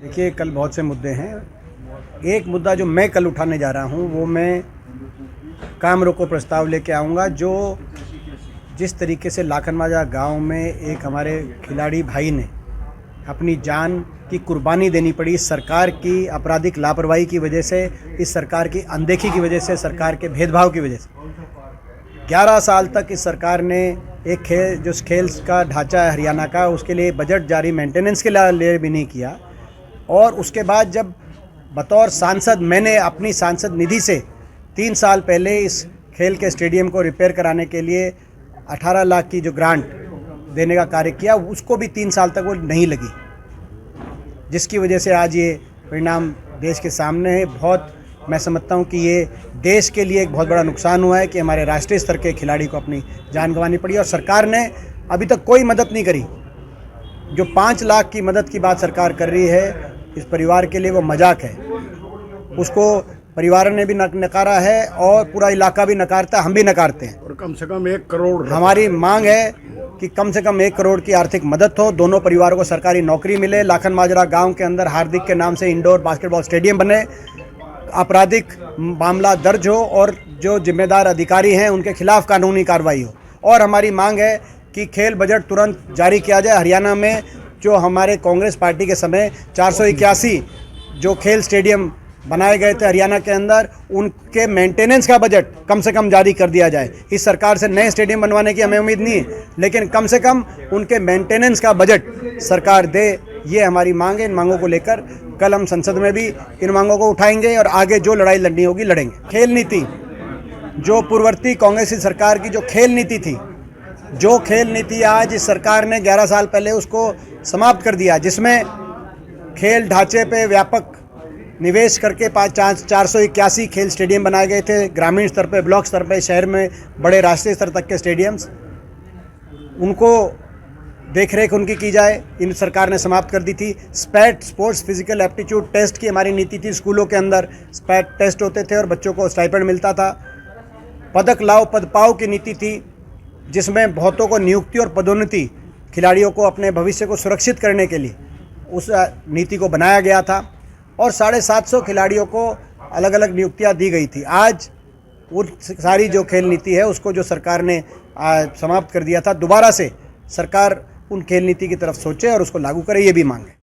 देखिए, कल बहुत से मुद्दे हैं। एक मुद्दा जो मैं कल उठाने जा रहा हूँ वो मैं काम रोको प्रस्ताव लेके आऊँगा, जो जिस तरीके से लाखनवाजा गांव में एक हमारे खिलाड़ी भाई ने अपनी जान की कुर्बानी देनी पड़ी सरकार की आपराधिक लापरवाही की वजह से, इस सरकार की अनदेखी की वजह से, सरकार के भेदभाव की वजह से 11 साल तक इस सरकार ने एक खेल का ढांचा है हरियाणा का, उसके लिए बजट जारी मेंटेनेंस के लिए भी नहीं किया। और उसके बाद जब बतौर सांसद मैंने अपनी सांसद निधि से 3 साल पहले इस खेल के स्टेडियम को रिपेयर कराने के लिए 18 लाख की जो ग्रांट देने का कार्य किया, उसको भी 3 साल तक वो नहीं लगी, जिसकी वजह से आज ये परिणाम देश के सामने है। बहुत मैं समझता हूँ कि ये देश के लिए एक बहुत बड़ा नुकसान हुआ है कि हमारे राष्ट्रीय स्तर के खिलाड़ी को अपनी जान गंवानी पड़ी और सरकार ने अभी तक कोई मदद नहीं करी। जो 5 लाख की मदद की बात सरकार कर रही है इस परिवार के लिए, वो मजाक है। उसको परिवार ने भी नकारा है और पूरा इलाका भी नकारता है, हम भी नकारते हैं। और कम से कम 1 करोड़ हमारी मांग है कि कम से कम 1 करोड़ की आर्थिक मदद हो, दोनों परिवारों को सरकारी नौकरी मिले, लाखन माजरा गांव के अंदर हार्दिक के नाम से इंडोर बास्केटबॉल स्टेडियम बने, आपराधिक मामला दर्ज हो और जो जिम्मेदार अधिकारी हैं उनके खिलाफ कानूनी कार्रवाई हो। और हमारी मांग है कि खेल बजट तुरंत जारी किया जाए। हरियाणा में जो हमारे कांग्रेस पार्टी के समय 481 जो खेल स्टेडियम बनाए गए थे हरियाणा के अंदर, उनके मेंटेनेंस का बजट कम से कम जारी कर दिया जाए। इस सरकार से नए स्टेडियम बनवाने की हमें उम्मीद नहीं है, लेकिन कम से कम उनके मेंटेनेंस का बजट सरकार दे, ये हमारी मांग है। इन मांगों को लेकर कल हम संसद में भी इन मांगों को उठाएंगे और आगे जो लड़ाई लड़नी होगी लड़ेंगे। खेल नीति, जो पूर्ववर्ती कांग्रेसी सरकार की जो खेल नीति थी, जो खेल नीति आज इस सरकार ने 11 साल पहले उसको समाप्त कर दिया, जिसमें खेल ढांचे पे व्यापक निवेश करके 481 खेल स्टेडियम बनाए गए थे, ग्रामीण स्तर पे, ब्लॉक स्तर पे, शहर में बड़े राष्ट्रीय स्तर तक के स्टेडियम्स, उनको देखरेख उनकी की जाए, इन सरकार ने समाप्त कर दी थी। स्पैट स्पोर्ट्स फिजिकल एप्टीट्यूड टेस्ट की हमारी नीति थी, स्कूलों के अंदर स्पैट टेस्ट होते थे और बच्चों को स्टाइपेंड मिलता था। पदक लाओ पद पाओ की नीति थी, जिसमें बहुतों को नियुक्ति और पदोन्नति खिलाड़ियों को अपने भविष्य को सुरक्षित करने के लिए उस नीति को बनाया गया था और 750 खिलाड़ियों को अलग अलग नियुक्तियां दी गई थी। आज वो सारी जो खेल नीति है उसको जो सरकार ने समाप्त कर दिया था, दोबारा से सरकार उन खेल नीति की तरफ सोचे और उसको लागू करे, ये भी मांग है।